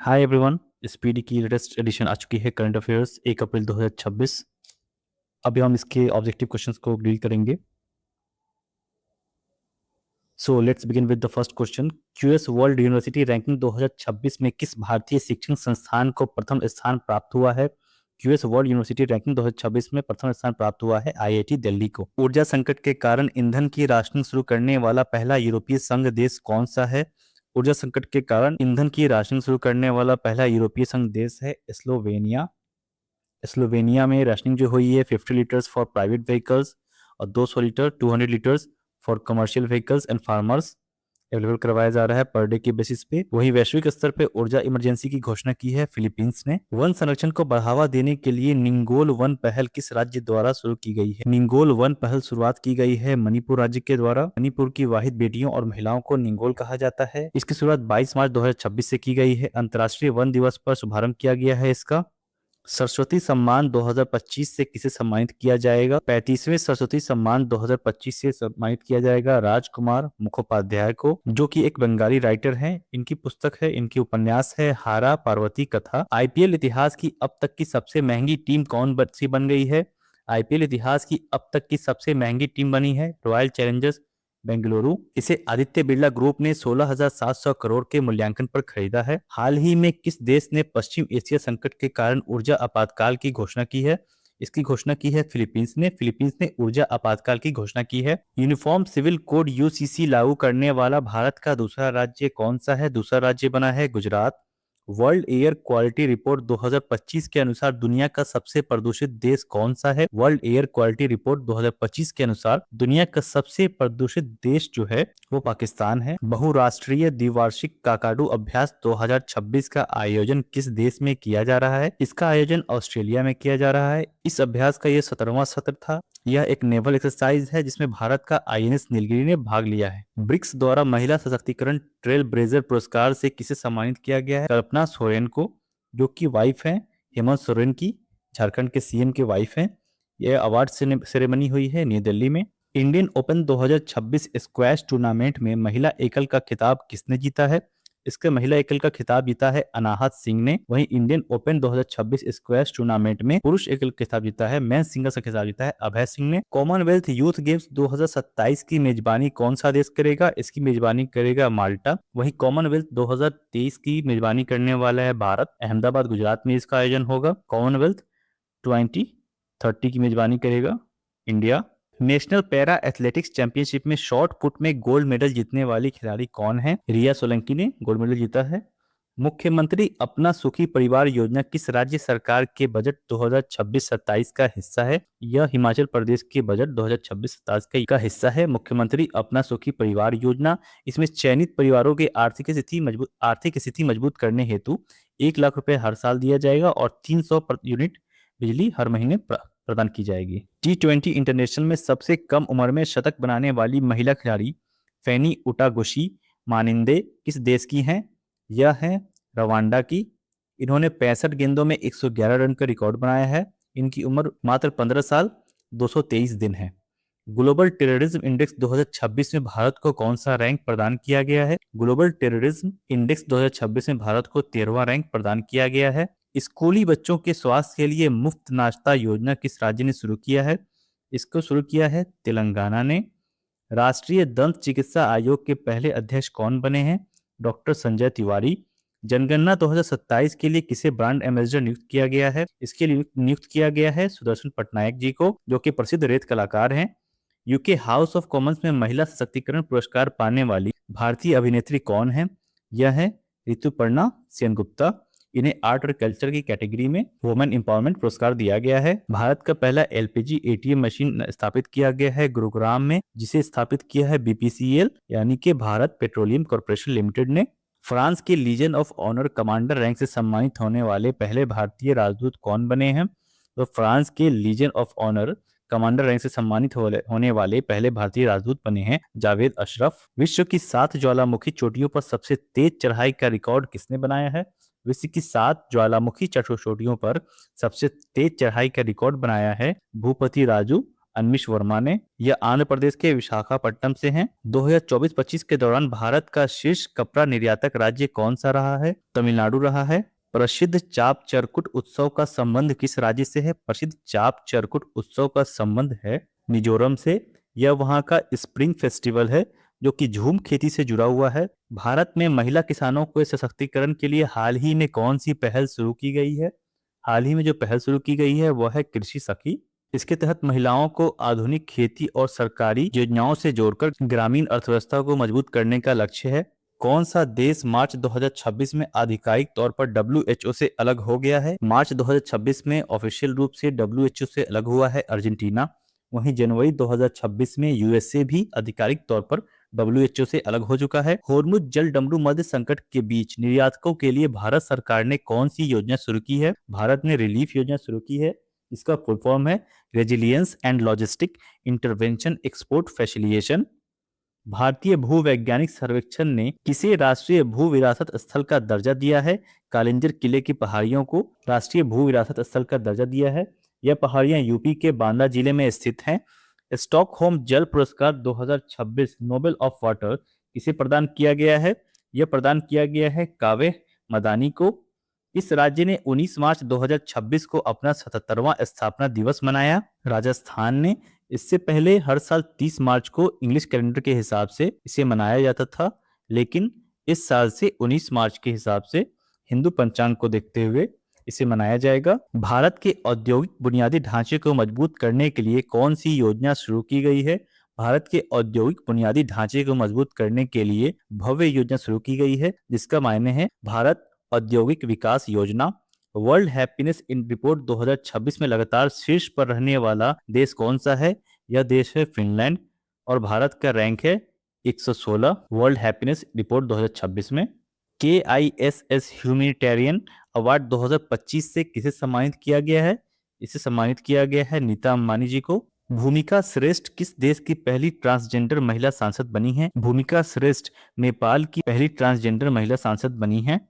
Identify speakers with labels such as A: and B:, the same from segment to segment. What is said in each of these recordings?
A: Hi everyone. Speedy की latest edition आ चुकी है करंट अफेयर्स 1 अप्रैल 2026। अभी हम इसके ऑब्जेक्टिव क्वेश्चंस को डील करेंगे। So let's begin with the first question. QS world university ranking 2026 में किस भारतीय शिक्षण संस्थान को प्रथम स्थान प्राप्त हुआ है? क्यूएस वर्ल्ड यूनिवर्सिटी रैंकिंग 2026 में प्रथम स्थान प्राप्त हुआ है आईआईटी दिल्ली को। ऊर्जा संकट के कारण ईंधन की राशनिंग शुरू करने वाला पहला यूरोपीय संघ देश कौन सा है? ऊर्जा संकट के कारण ईंधन की राशनिंग शुरू करने वाला पहला यूरोपीय संघ देश है स्लोवेनिया। स्लोवेनिया में राशनिंग जो हुई है 50 लीटर्स फॉर प्राइवेट व्हीकल्स और 200 litre 200 litres for commercial vehicles and farmers available करवाया जा रहा है पर डे के बेसिस पे। वहीं वैश्विक स्तर पे ऊर्जा इमरजेंसी की घोषणा की है फिलीपींस ने। वन संरक्षण को बढ़ावा देने के लिए निंगोल वन पहल किस राज्य द्वारा शुरू की गई है? निंगोल वन पहल शुरुआत की गई है मणिपुर राज्य के द्वारा। मणिपुर की वाहिद बेटियों और महिलाओं को निंगोल कहा जाता है। इसकी शुरुआत 22 मार्च 2026 से की गई है। अंतर्राष्ट्रीय वन दिवस पर शुभारंभ किया गया है इसका। सरस्वती सम्मान 2025 से किसे सम्मानित किया जाएगा? 35वें सरस्वती सम्मान 2025 से सम्मानित किया जाएगा राजकुमार मुखोपाध्याय को, जो कि एक बंगाली राइटर हैं। इनकी पुस्तक है, इनकी उपन्यास है हारा पार्वती कथा। आईपीएल इतिहास की अब तक की सबसे महंगी टीम कौन सी बन गई है? आईपीएल इतिहास की अब तक की सबसे महंगी टीम बनी है रॉयल चैलेंजर्स बेंगलुरु। इसे आदित्य बिरला ग्रुप ने 16,700 करोड़ के मूल्यांकन पर खरीदा है। हाल ही में किस देश ने पश्चिम एशिया संकट के कारण ऊर्जा आपातकाल की घोषणा की है? इसकी घोषणा की है फिलीपींस ने। फिलीपींस ने ऊर्जा आपातकाल की घोषणा की है। यूनिफॉर्म सिविल कोड यूसीसी लागू करने वाला भारत का दूसरा राज्य कौन सा है? दूसरा राज्य बना है Gujarat. World air quality report 2025 के अनुसार दुनिया का सबसे प्रदूषित देश कौन सा है? वर्ल्ड एयर क्वालिटी रिपोर्ट 2025 के अनुसार दुनिया का सबसे प्रदूषित देश जो है वो पाकिस्तान है। बहुराष्ट्रीय द्विवार्षिक काकाडू अभ्यास 2026 का आयोजन किस देश में किया जा रहा है? इसका आयोजन ऑस्ट्रेलिया में किया जा रहा है। इस अभ्यास का यह 17वां सत्र था। यह एक नेवल एक्सरसाइज है जिसमें भारत का आईएनएस नीलगिरी ने भाग लिया है। ब्रिक्स द्वारा महिला सशक्तिकरण ट्रेल ब्लेजर पुरस्कार से किसे सम्मानित किया गया है? कल्पना सोरेन को, जो कि वाइफ है हेमंत सोरेन की, झारखंड के सीएम के वाइफ हैं। यह अवार्ड सेरेमनी हुई है न्यू दिल्ली में। इंडियन ओपन 2026 स्क्वैश टूर्नामेंट में महिला एकल का खिताब किसने जीता है? इसके महिला एकल का खिताब जीता है अनाहत सिंह ने। वहीं इंडियन ओपन 2026 स्क्वैश टूर्नामेंट में पुरुष एकल खिताब जीता है, मेंस सिंगल्स का खिताब जीता है अभय सिंह ने। कॉमनवेल्थ यूथ गेम्स 2027 की मेजबानी कौन सा देश करेगा? इसकी मेजबानी करेगा माल्टा। वहीं कॉमनवेल्थ 2023 की मेजबानी करने वाला है भारत। अहमदाबाद गुजरात में इसका आयोजन होगा। कॉमनवेल्थ 2030 की मेजबानी करेगा India. National para athletics championship में शॉर्ट पुट में गोल्ड मेडल जीतने वाली खिलाड़ी कौन है? रिया सोलंकी ने गोल्ड मेडल जीता है। मुख्यमंत्री अपना सुखी परिवार योजना किस राज्य सरकार के बजट 2026-27 का हिस्सा है? यह हिमाचल प्रदेश के बजट 2026-27 का हिस्सा है। मुख्यमंत्री अपना सुखी परिवार योजना, इसमें चयनित परिवारों की आर्थिक स्थिति मजबूत करने हेतु 1 लाख रुपए हर साल दिया जाएगा और 300 यूनिट बिजली हर महीने प्रदान की जाएगी। T20 इंटरनेशनल में सबसे कम उम्र में शतक बनाने वाली महिला खिलाड़ी फैनी उटागुशी मानिंदे किस देश की हैं? यह है रवांडा की। इन्होंने 65 गेंदों में 111 रन का रिकॉर्ड बनाया है। इनकी उम्र मात्र 15 साल 223 दिन है। ग्लोबल टेररिज्म इंडेक्स 2026 में भारत को कौन सा रैंक प्रदान किया गया है? ग्लोबल टेररिज्म इंडेक्स 2026 में भारत को 13वां रैंक प्रदान किया गया है। स्कूली बच्चों के स्वास्थ्य के लिए मुफ्त नाश्ता योजना किस राज्य ने शुरू किया है? इसको शुरू किया है तेलंगाना ने। राष्ट्रीय दंत चिकित्सा आयोग के पहले अध्यक्ष कौन बने हैं? डॉक्टर संजय तिवारी। जनगणना 2027 के लिए किसे ब्रांड एम्बेसडर नियुक्त किया गया है? इसके लिए नियुक्त किया गया है सुदर्शन पटनायक जी को, जो कि प्रसिद्ध रेत कलाकार हैं। यूके हाउस ऑफ कॉमन्स में महिला सशक्तिकरण पुरस्कार पाने वाली भारतीय अभिनेत्री कौन है? यह है ऋतुपर्णा सेनगुप्ता। इन्हें आर्ट और कल्चर की कैटेगरी में वुमेन एम्पावरमेंट पुरस्कार दिया गया है। भारत का पहला एलपीजी एटीएम मशीन स्थापित किया गया है गुरुग्राम में, जिसे स्थापित किया है बीपीसीएल यानी कि भारत पेट्रोलियम कॉर्पोरेशन लिमिटेड ने। फ्रांस के Legion of Honour commander rank से सम्मानित होने वाले पहले भारतीय राजदूत कौन बने हैं? तो फ्रांस के Legion of Honour commander rank से सम्मानित होने वाले पहले भारतीय राजदूत बने हैं जावेद अशरफ। विश्व की 7 ज्वालामुखी चोटियों पर सबसे तेज चढ़ाई का रिकॉर्ड किसने बनाया है? विश्व की 7 ज्वालामुखी चोटियों पर सबसे तेज चढ़ाई का रिकॉर्ड बनाया है भूपति राजू अनमिश वर्मा ने। यह आंध्र प्रदेश के विशाखापट्टनम से हैं। 2024-25 के दौरान भारत का शीर्ष कपड़ा निर्यातक राज्य कौन सा रहा है? तमिलनाडु रहा है। प्रसिद्ध चाप चरकुट उत्सव का संबंध किस राज्य से है? प्रसिद्ध चाप चरकुट उत्सव का संबंध है मिजोरम से। यह वहां का स्प्रिंग फेस्टिवल है जो कि झूम खेती से जुड़ा हुआ है। भारत में महिला किसानों के सशक्तिकरण के लिए हाल ही में कौन सी पहल शुरू की गई है? हाल ही में जो पहल शुरू की गई है वह है कृषि सखी। इसके तहत महिलाओं को आधुनिक खेती और सरकारी योजनाओं से जोड़कर ग्रामीण अर्थव्यवस्था को मजबूत करने का लक्ष्य है। कौन सा देश मार्च 2026 में आधिकारिक तौर पर डब्ल्यूएचओ से अलग हो गया है? मार्च 2026 में ऑफिशियल रूप से डब्ल्यूएचओ से अलग हुआ है अर्जेंटीना। वहीं जनवरी 2026 में यूएसए भी आधिकारिक तौर पर डब्ल्यूएचओ से अलग हो चुका है। होर्मुज जल डमरू मध्य संकट के बीच निर्यातकों के लिए भारत सरकार ने कौन सी योजना शुरू की है? भारत ने रिलीफ योजना शुरू की है। इसका फुल फॉर्म है resilience and logistic intervention export facilitation. भारतीय भूवैज्ञानिक सर्वेक्षण ने किसे राष्ट्रीय भू विरासत स्थल का दर्जा दिया है? कालिंजर किले की पहाड़ियों को राष्ट्रीय भू विरासत स्थल का दर्जा दिया है। यह पहाड़ियां यूपी के बांदा जिले में स्थित हैं। स्टॉकहोम जल पुरस्कार 2026 नोबेल ऑफ वाटर किसे प्रदान किया गया है? यह प्रदान किया गया है कावे मदानी को। इस राज्य ने 19 मार्च 2026 को अपना 77वां स्थापना दिवस मनाया। राजस्थान ने इससे पहले हर साल 30 मार्च को इंग्लिश कैलेंडर के हिसाब से इसे मनाया जाता था, लेकिन इस साल से 19 मार्च के हिसाब से हिंदू पंचांग को देखते हुए इसे मनाया जाएगा। भारत के औद्योगिक बुनियादी ढांचे को मजबूत करने के लिए कौन सी योजना शुरू की गई है? भारत के औद्योगिक बुनियादी ढांचे को मजबूत करने के लिए भव्य योजना शुरू की गई है, जिसका मायने है भारत औद्योगिक विकास योजना। वर्ल्ड हैप्पीनेस इन रिपोर्ट 2026 में लगातार शीर्ष पर रहने वाला देश कौन सा है? यह देश है फिनलैंड और भारत का रैंक है 116 वर्ल्ड हैप्पीनेस रिपोर्ट 2026 में। KISS ह्यूमैनिटेरियन अवार्ड 2025 से किसे सम्मानित किया गया है? इसे सम्मानित किया गया है नीता अंबानी जी को। भूमिका श्रेष्ठ किस देश की पहली ट्रांसजेंडर महिला सांसद बनी है? भूमिका श्रेष्ठ नेपाल की पहली ट्रांसजेंडर महिला सांसद बनी है।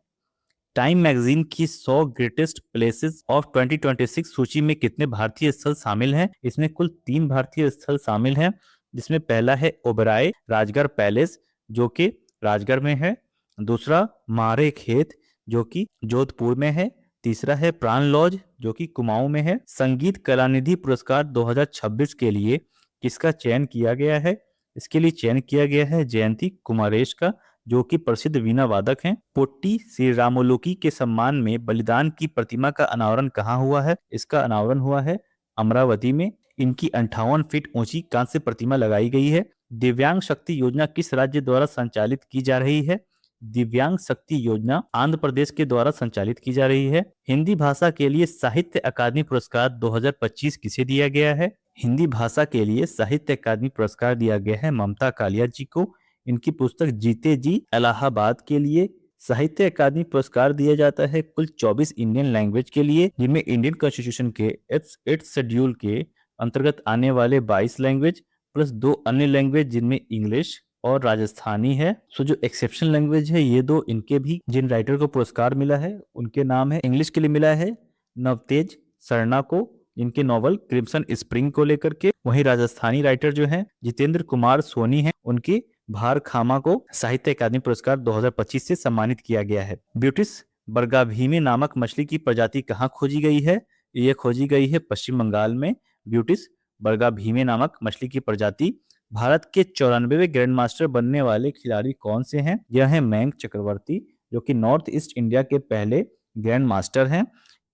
A: टाइम मैगजीन की 100 ग्रेटेस्ट प्लेसेस ऑफ 2026 सूची में कितने भारतीय स्थल शामिल हैं? इसमें कुल 3 भारतीय स्थल शामिल हैं, जिसमें पहला है ओबराय राजगढ़ पैलेस जो कि राजगढ़ में है। दूसरा मारे खेत जो कि जोधपुर में है। तीसरा है प्राण लॉज जो कि कुमाऊं में है। संगीत कलानिधि पुरस्कार 2026 के लिए किसका चयन किया गया है? इसके लिए चयन किया गया है जयंती कुमारेश का, जो कि प्रसिद्ध वीणा वादक हैं। पोट्टी श्री रामोलोकी के सम्मान में बलिदान की प्रतिमा का अनावरण कहाँ हुआ है? इसका अनावरण हुआ है अमरावती में। इनकी 58 फीट ऊंची कांस्य प्रतिमा लगाई गई है। दिव्यांग शक्ति योजना किस राज्य द्वारा संचालित की जा रही है? दिव्यांग शक्ति योजना आंध्र प्रदेश के द्वारा संचालित की जा रही है। हिंदी भाषा के लिए साहित्य अकादमी पुरस्कार 2025 किसे दिया गया है? हिंदी भाषा के लिए साहित्य अकादमी पुरस्कार दिया गया है ममता कालिया जी को। इनकी पुस्तक जीते जी इलाहाबाद के लिए साहित्य अकादमी पुरस्कार दिया जाता है कुल 24 इंडियन लैंग्वेज के लिए, जिनमें इंडियन कॉन्स्टिट्यूशन के 8th शेड्यूल के अंतर्गत आने वाले 22 लैंग्वेज प्लस 2 अन्य लैंग्वेज जिनमें इंग्लिश और राजस्थानी है। सो जो एक्सेप्शनल लैंग्वेज है ये दो, इनके भी जिन राइटर को पुरस्कार मिला है उनके नाम है। इंग्लिश के लिए मिला है नवतेज सरना को, इनके नॉवल क्रिम्सन स्प्रिंग को लेकर के। वहीं राजस्थानी राइटर जो हैं जितेंद्र कुमार सोनी हैं, उनकी भार खामा को साहित्य अकादमी पुरस्कार 2025 से सम्मानित किया गया है। ब्यूटिस बरगाभीमे नामक मछली की प्रजाति कहाँ खोजी गई है? ये खोजी गई है पश्चिम बंगाल में। ब्यूटिस बरगाभीमे नामक मछली की प्रजाति। भारत के 94वें ग्रैंड मास्टर बनने वाले खिलाड़ी कौन से हैं? यह है मयंक चक्रवर्ती, जो कि नॉर्थ ईस्ट इंडिया के पहले ग्रैंड मास्टर हैं।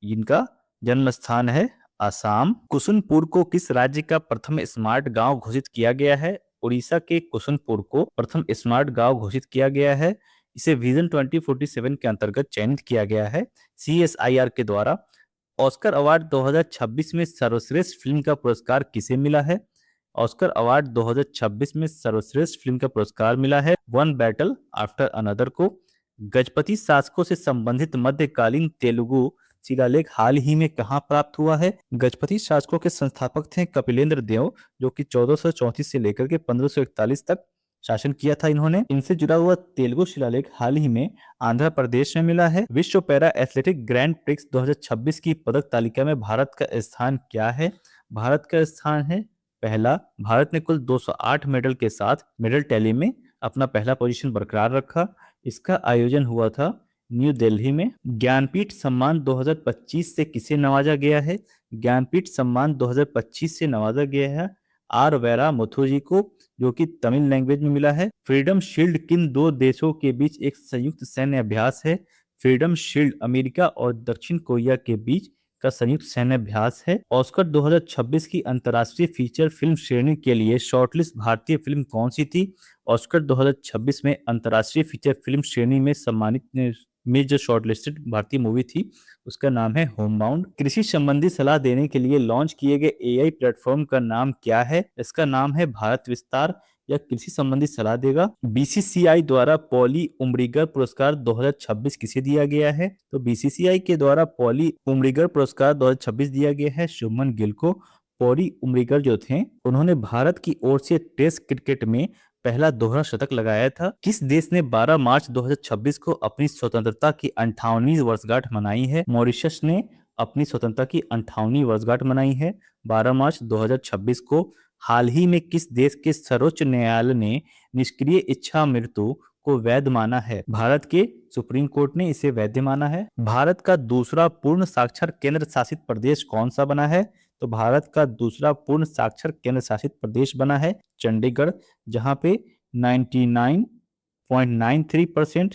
A: इनका जन्म स्थान है आसाम। कुसुनपुर को किस राज्य का प्रथम स्मार्ट गांव घोषित किया गया है? उड़ीसा के कुसुनपुर को प्रथम स्मार्ट गांव घोषित किया गया है। इसे विजन 2047 के अंतर्गत चयनित किया गया है CSIR के द्वारा। ऑस्कर अवार्ड 2026 में सर्वश्रेष्ठ फिल्म का पुरस्कार किसे मिला है? ऑस्कर अवार्ड 2026 में सर्वश्रेष्ठ फिल्म का पुरस्कार मिला है वन बैटल आफ्टर अनदर को। गजपति शासकों से संबंधित मध्यकालीन तेलुगु शिलालेख हाल ही में कहाँ प्राप्त हुआ है? गजपति शासकों के संस्थापक थे कपिलेंद्र देव, जो कि 1434 से लेकर के 1541 तक शासन किया था इन्होंने। इनसे जुड़ा हुआ तेलुगु शिलालेख हाल ही में आंध्र प्रदेश में मिला है। विश्व पैरा एथलेटिक ग्रैंड प्रिक्स 2026 की पदक तालिका में भारत का स्थान क्या है? भारत का स्थान है पहला, भारत ने कुल 208 मेडल के साथ मेडल टैली में अपना पहला पोजीशन बरकरार रखा। इसका आयोजन हुआ था न्यू दिल्ली में। ज्ञानपीठ सम्मान 2025 से किसे नवाजा गया है? ज्ञानपीठ सम्मान 2025 से नवाजा गया है आर वेरा मुथुजी को, जो कि तमिल लैंग्वेज में मिला है। फ्रीडम शील्ड किन दो देशों के बीच एक संयुक्त सैन्य अभ्यास है? फ्रीडम शील्ड अमेरिका और दक्षिण कोरिया के बीच का संयुक्त सैन्य अभ्यास है। ऑस्कर 2026 की अंतर्राष्ट्रीय फीचर फिल्म श्रेणी के लिए शॉर्टलिस्ट भारतीय फिल्म कौन सी थी? ऑस्कर 2026 में अंतर्राष्ट्रीय फीचर फिल्म श्रेणी में सम्मानित में जो शॉर्टलिस्टेड भारतीय मूवी थी उसका नाम है होमबाउंड। कृषि संबंधी सलाह देने के लिए लॉन्च किए गए एआई प्लेटफॉर्म का नाम क्या है? इसका नाम है भारत विस्तार। या कृषि संबंधी सलाह देगा। बीसीसीआई द्वारा पॉली उमरिगर पुरस्कार 2026 किसे दिया गया है? तो बीसीसीआई के द्वारा पॉली उमरिगर पुरस्कार 2026 दिया गया है शुभमन गिल को। पॉली उमरिगर जो थे उन्होंने भारत की ओर से टेस्ट क्रिकेट में पहला दोहरा शतक लगाया था। किस देश ने 12 मार्च 2026 को अपनी स्वतंत्रता की 58वीं वर्षगांठ मनाई है? मॉरिशस ने अपनी स्वतंत्रता की 58वीं वर्षगांठ मनाई है 12 मार्च 2026 को। हाल ही में किस देश के सर्वोच्च न्यायालय ने निष्क्रिय इच्छा मृत्यु को वैध माना है? भारत के सुप्रीम कोर्ट ने इसे वैध माना है। भारत का दूसरा पूर्ण साक्षर केंद्र शासित प्रदेश कौन सा बना है? तो भारत का दूसरा पूर्ण साक्षर केंद्र शासित प्रदेश बना है चंडीगढ़, जहां पे 99.93%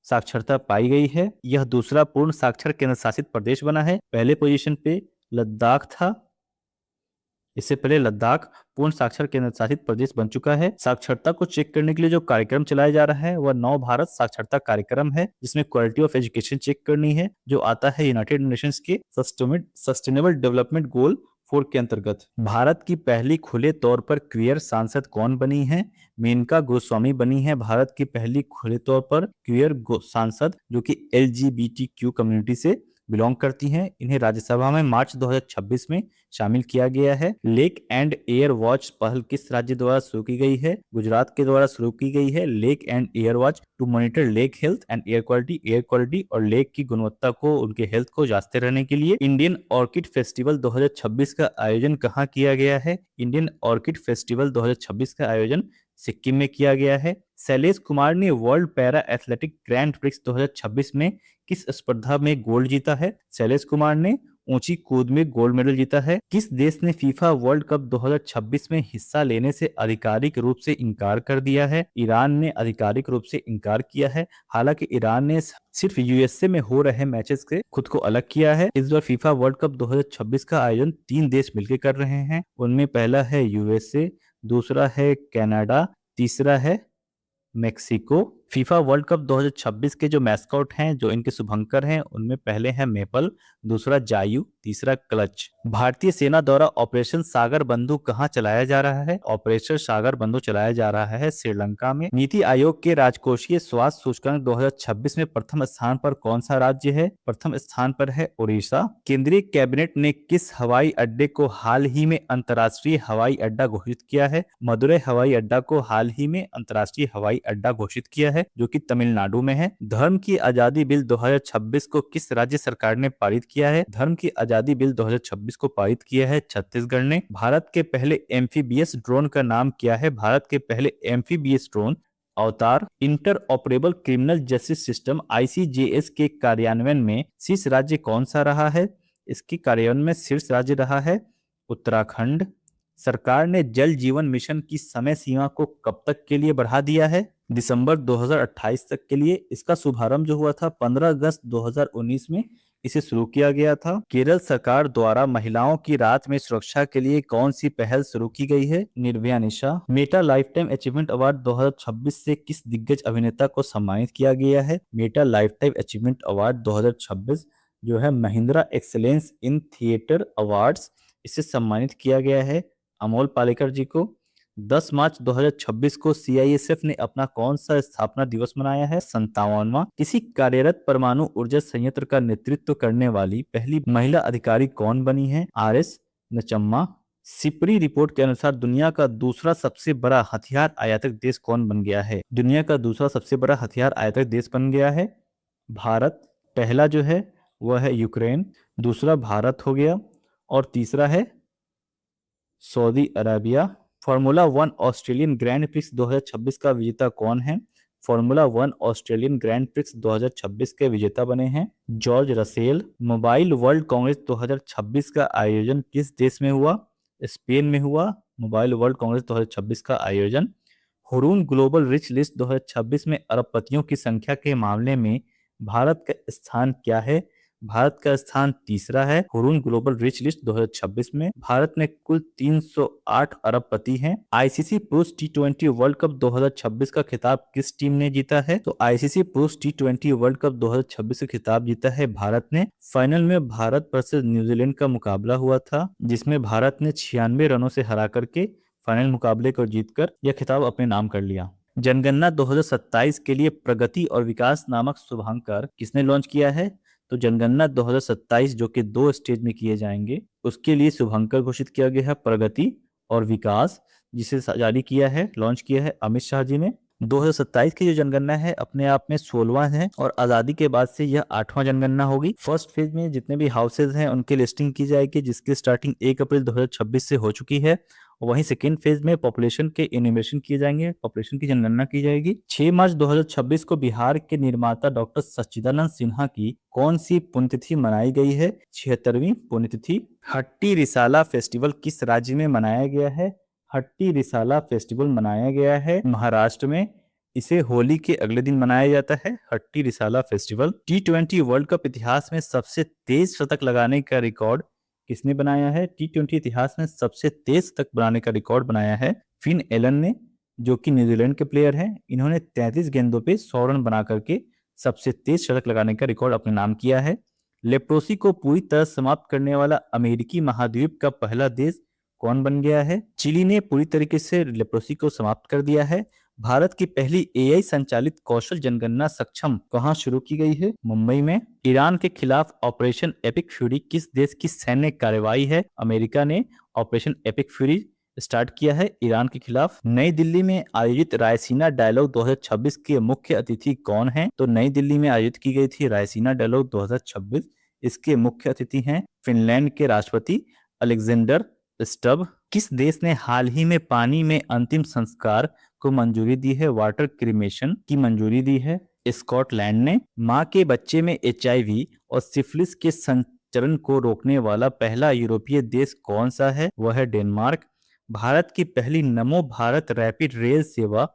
A: साक्षरता पाई गई है। यह दूसरा पूर्ण साक्षर केंद्र शासित प्रदेश बना है। पहले पोजीशन पे लद्दाख था। इससे पहले लद्दाख पूर्ण साक्षर केंद्र शासित प्रदेश बन चुका है। साक्षरता को चेक करने के लिए जो कार्यक्रम चलाया जा रहा है वह नव भारत साक्षरता कार्यक्रम है, जिसमें क्वालिटी ऑफ एजुकेशन चेक करनी है, जो आता है यूनाइटेड नेशंस के सस्टेनेबल डेवलपमेंट गोल 4 के अंतर्गत। भारत की पहली खुले तौर पर क्वियर सांसद कौन बनी है? मेनका गोस्वामी बनी है भारत की पहली खुले तौर पर क्वियर सांसद, जो कि LGBTQ कम्युनिटी से बिलोंग करती हैं। इन्हें राज्यसभा में मार्च 2026 में शामिल किया गया है। लेक एंड एयर वॉच पहल किस राज्य द्वारा शुरू की गई है? गुजरात के द्वारा शुरू की गई है lake and air watch to monitor lake health and air quality और लेक की गुणवत्ता को, उनके हेल्थ को जांचते रहने के लिए। इंडियन ऑर्किड फेस्टिवल 2026 का आयोजन कहाँ किया गया है? इंडियन ऑर्किड फेस्टिवल 2026 का आयोजन सिक्किम में किया गया है। शैलेश कुमार ने world para athletic grand prix 2026 में किस स्पर्धा में गोल्ड जीता है? शैलेश कुमार ने ऊंची कूद में गोल्ड मेडल जीता है। किस देश ने फीफा वर्ल्ड कप 2026 में हिस्सा लेने से आधिकारिक रूप से इनकार कर दिया है? ईरान ने आधिकारिक रूप से इनकार किया है। हालांकि ईरान ने सिर्फ यूएसए में हो रहे मैचेस से खुद को अलग किया है। इस बार फीफा वर्ल्ड कप 2026 का आयोजन 3 देश मिलकर कर रहे हैं। उनमें पहला है यूएसए, दूसरा है कनाडा, तीसरा है मेक्सिको। फीफा वर्ल्ड कप 2026 के जो मैस्कॉट हैं, जो इनके शुभंकर हैं, उनमें पहले है मेपल, दूसरा जायू, तीसरा क्लच। भारतीय सेना द्वारा ऑपरेशन सागर बंधु कहां चलाया जा रहा है? ऑपरेशन सागर बंधु चलाया जा रहा है श्रीलंका में। नीति आयोग के राजकोषीय स्वास्थ्य सूचकांक 2026 में प्रथम स्थान पर कौन सा राज्य है? प्रथम स्थान पर है उड़ीसा। केंद्रीय कैबिनेट ने किस हवाई अड्डे को हाल ही में अंतर्राष्ट्रीय हवाई अड्डा घोषित किया है? मदुरई हवाई अड्डा को हाल ही में अंतर्राष्ट्रीय हवाई अड्डा घोषित किया है, जो कि तमिलनाडु में है। धर्म की आजादी बिल 2026 को किस राज्य सरकार ने पारित किया है? धर्म की आजादी बिल 2026 को पारित किया है छत्तीसगढ़ ने। भारत के पहले एम्फीबियस ड्रोन का नाम क्या है? भारत के पहले एम्फीबियस ड्रोन अवतार। Inter operable criminal justice system ICJS के कार्यान्वयन में शीर्ष राज्य कौन सा रहा है? इसकी कार्यान्वयन में शीर्ष राज्य रहा है उत्तराखंड। सरकार ने जल जीवन मिशन की समय सीमा को कब तक के लिए बढ़ा दिया है? दिसंबर 2028 तक के लिए। इसका शुभारंभ जो हुआ था 15 अगस्त 2019 में इसे शुरू किया गया था। केरल सरकार द्वारा महिलाओं की रात में सुरक्षा के लिए कौन सी पहल शुरू की गई है? Nirbhaya Nisha. Meta lifetime achievement award 2026 से किस दिग्गज अभिनेता को सम्मानित किया गया है? Meta lifetime achievement award 2026 जो है Mahindra excellence in theatre awards, इसे सम्मानित किया गया है अमोल पालेकर जी को। 10 मार्च 2026 को CISF ने अपना कौन सा स्थापना दिवस मनाया है? 57वां। किसी कार्यरत परमाणु ऊर्जा संयंत्र का नेतृत्व करने वाली पहली महिला अधिकारी कौन बनी है? RS नचम्मा। सिपरी रिपोर्ट के अनुसार दुनिया का दूसरा सबसे बड़ा हथियार आयातक देश कौन बन गया है? दुनिया का दूसरा सबसे बड़ा हथियार आयातक देश बन गया है भारत। पहला जो है वह है यूक्रेन, दूसरा भारत हो गया और तीसरा है Saudi Arabia. Formula one Australian grand prix 2026 का विजेता कौन है? Formula one Australian grand prix 2026 के विजेता बने हैं George Russell. Mobile world Congress 2026 का आयोजन किस देश में हुआ? स्पेन में हुआ मोबाइल वर्ल्ड कांग्रेस 2026 का आयोजन। हुरून ग्लोबल रिच लिस्ट 2026 में अरबपतियों की संख्या के मामले में भारत का स्थान क्या है? भारत का स्थान तीसरा है। हुरून ग्लोबल रिच लिस्ट 2026 में भारत में कुल 308 अरबपति हैं। आईसीसी पुरुष टी20 वर्ल्ड कप 2026 का खिताब किस टीम ने जीता है? तो आईसीसी पुरुष टी20 वर्ल्ड कप 2026 का खिताब जीता है भारत ने। फाइनल में भारत वर्सेस न्यूजीलैंड का मुकाबला हुआ था, जिसमें भारत ने 96 रनों से हरा करके फाइनल मुकाबले को जीतकर यह खिताब अपने नाम कर लिया। जनगणना 2027 के लिए प्रगति और विकास नामक शुभांकर किसने लॉन्च किया है? तो जनगणना 2027 जो कि 2 स्टेज में किए जाएंगे, उसके लिए शुभांकर घोषित किया गया है प्रगति और विकास, जिसे जारी किया है, लॉन्च किया है अमित शाह जी ने। 2027 की जो जनगणना है अपने आप में 16वां है और आजादी के बाद से यह 8वां जनगणना होगी। फर्स्ट फेज में जितने भी हाउसेज हैं उनकी लिस्टिंग की जाएगी, जिसकी स्टार्टिंग 1 अप्रैल 2026 से हो चुकी है। वहीं सेकेंड फेज में पॉपुलेशन के इन्यूमरेशन किए जाएंगे, पॉपुलेशन की जनगणना की जाएगी। 6 मार्च 2026 को बिहार के निर्माता डॉक्टर सच्चिदानंद सिन्हा की कौन सी पुण्यतिथि मनाई गई है? 76वीं पुण्यतिथि। हट्टी रिसाला फेस्टिवल किस राज्य में मनाया गया है? हट्टी रिसाला फेस्टिवल मनाया गया है महाराष्ट्र में। इसे होली के अगले दिन मनाया जाता है हट्टी रिसाला फेस्टिवल। टी20 वर्ल्ड कप इतिहास में सबसे तेज शतक लगाने का रिकॉर्ड किसने बनाया है? टी20 इतिहास में सबसे तेज शतक बनाने का रिकॉर्ड बनाया है फिन एलन ने, जो कि न्यूजीलैंड के प्लेयर हैं। इन्होंने 33 गेंदों पे 100 रन बना करके सबसे तेज शतक लगाने का रिकॉर्ड अपने नाम किया है। लेप्रोसी को पूरी तरह समाप्त करने वाला अमेरिकी महाद्वीप का पहला देश कौन बन गया है? चिली ने पूरी तरीके से लेप्रोसी को समाप्त कर दिया है। भारत की पहली एआई संचालित कौशल जनगणना सक्षम कहां शुरू की गई है? मुंबई में। ईरान के खिलाफ ऑपरेशन एपिक फ्यूरी किस देश की सैन्य कार्रवाई है? अमेरिका ने ऑपरेशन एपिक फ्यूरी स्टार्ट किया है ईरान के खिलाफ। नई दिल्ली में आयोजित रायसीना डायलॉग 2026 के मुख्य अतिथि कौन हैं? तो नई दिल्ली में आयोजित की गई थी रायसीना डायलॉग 2026। इसके मुख्य अतिथि हैं फिनलैंड के राष्ट्रपति अलेक्जेंडर स्टब। किस देश ने हाल ही में पानी में अंतिम संस्कार को मंजूरी दी है? वाटर क्रीमेशन की मंजूरी दी है स्कॉटलैंड ने। मां के बच्चे में एचआईवी और सिफिलिस के संचरण को रोकने वाला पहला यूरोपीय देश कौन सा है? वह है डेनमार्क। भारत की पहली नमो भारत रैपिड रेल सेवा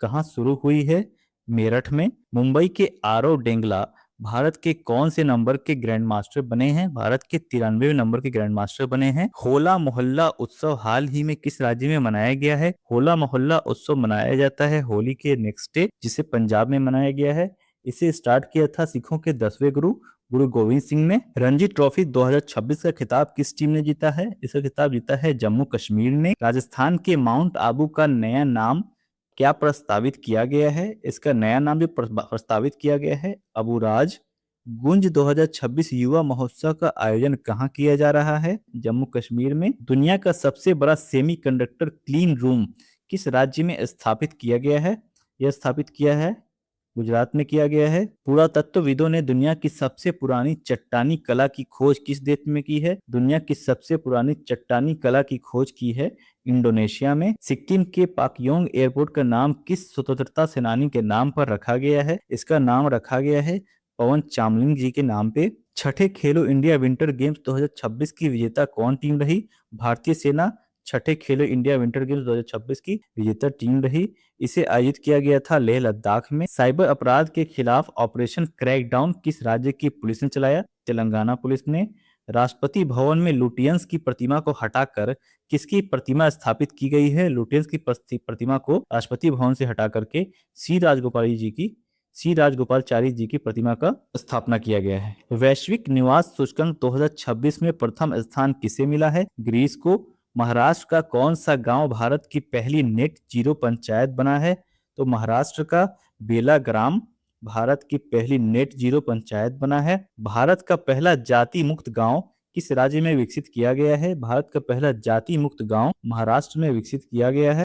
A: कहां शुरू हुई है? मेरठ में। मुंबई के आरव डेंगला भारत के कौन से नंबर के ग्रैंड मास्टर बने हैं? भारत के 93वें नंबर के ग्रैंड मास्टर बने हैं। होला मोहल्ला उत्सव हाल ही में किस राज्य में मनाया गया है? होला मोहल्ला उत्सव मनाया जाता है होली के नेक्स्ट डे, जिसे पंजाब में मनाया गया है। इसे स्टार्ट किया था सिखों के 10वें गुरु गुरु गोविंद सिंह ने। रणजी ट्रॉफी 2026 का खिताब किस टीम ने जीता है? इसका खिताब जीता है जम्मू कश्मीर ने। राजस्थान के माउंट आबू का नया नाम क्या प्रस्तावित किया गया है? इसका नया नाम जो प्रस्तावित किया गया है अबुराज। गुंज 2026 युवा महोत्सव का आयोजन कहाँ किया जा रहा है? जम्मू कश्मीर में। दुनिया का सबसे बड़ा सेमीकंडक्टर क्लीन रूम किस राज्य में स्थापित किया गया है? यह स्थापित किया है गुजरात में किया गया है। पुरातत्वविदों ने दुनिया की सबसे पुरानी चट्टानी कला की खोज किस देश में की है? दुनिया की सबसे पुरानी चट्टानी कला की खोज की है इंडोनेशिया में। सिक्किम के पाक्योंग एयरपोर्ट का नाम किस स्वतंत्रता सेनानी के नाम पर रखा गया है? इसका नाम रखा गया है पवन चामलिंग जी के नाम पे। छठे खेलो इंडिया विंटर गेम्स 2026 की विजेता कौन टीम रही? भारतीय सेना छठे खेलो इंडिया विंटर गेम्स 2026 की विजेता टीम रही। इसे आयोजित किया गया था लेह लद्दाख में। साइबर अपराध के खिलाफ ऑपरेशन क्रैकडाउन किस राज्य की पुलिस ने चलाया? तेलंगाना पुलिस ने। राष्ट्रपति भवन में लुटियंस की प्रतिमा को हटाकर किसकी प्रतिमा स्थापित की गई है? लुटियंस की प्रतिमा को राष्ट्रपति भवन से हटा करके सी राजगोपालचारी जी की प्रतिमा का स्थापना किया गया है। वैश्विक निवास सूचकांक 2026 में प्रथम स्थान किसे मिला है? ग्रीस को। महाराष्ट्र का कौन सा गांव भारत की पहली नेट जीरो पंचायत बना है? तो महाराष्ट्र का बेलाग्राम भारत की पहली नेट जीरो पंचायत बना है। भारत का पहला जाति मुक्त गांव किस राज्य में विकसित किया गया है? भारत का पहला जाति मुक्त गांव महाराष्ट्र में विकसित किया गया है।